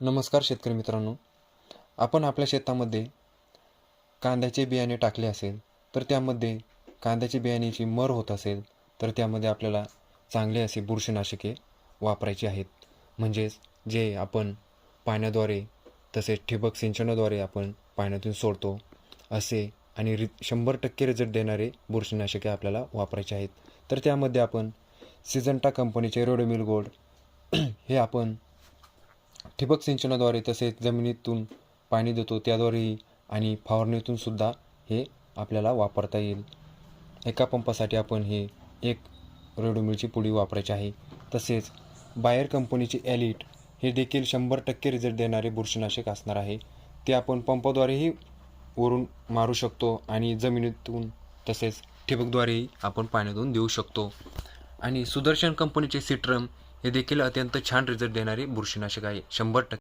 नमस्कार शेतकरी मित्रांनो, आपण आपल्या शेतामध्ये कांद्याचे बियाणे टाकले असेल तर त्यामध्ये कांद्याच्या बियाण्याची मर होत असेल तर त्यामध्ये आपल्याला चांगले असे बुरशीनाशके वापरायचे आहेत. म्हणजेच जे आपण पाण्याद्वारे तसेच ठिबक सिंचनाद्वारे आपण पाण्यातून सोडतो असे आणि 100% रिझल्ट देणारे बुरशीनाशके आपल्याला वापरायचे आहेत. तर त्यामध्ये आपण सिजंटा कंपनीचे रोडोमिल गोल्ड हे आपण ठिबक सिंचनाद्वारे तसेच जमिनीतून पाणी देतो त्याद्वारेही आणि फवारणीतून सुद्धा हे आपल्याला वापरता येईल. एका पंपासाठी आपण हे एक रेडोमिलची पुडी वापरायची आहे. तसेच बायर कंपनीचे ॲलिट हे देखील 100% रिझल्ट देणारे बुरशीनाशक असणार आहे. ते आपण पंपाद्वारेही वरून मारू शकतो आणि जमिनीतून तसेच ठिबकद्वारेही आपण पाण्यातून देऊ शकतो. आणि सुदर्शन कंपनीचे सिट्रम हे देखील अत्यंत छान रिझल्ट देणारे बुरशीनाशक आहे 100%.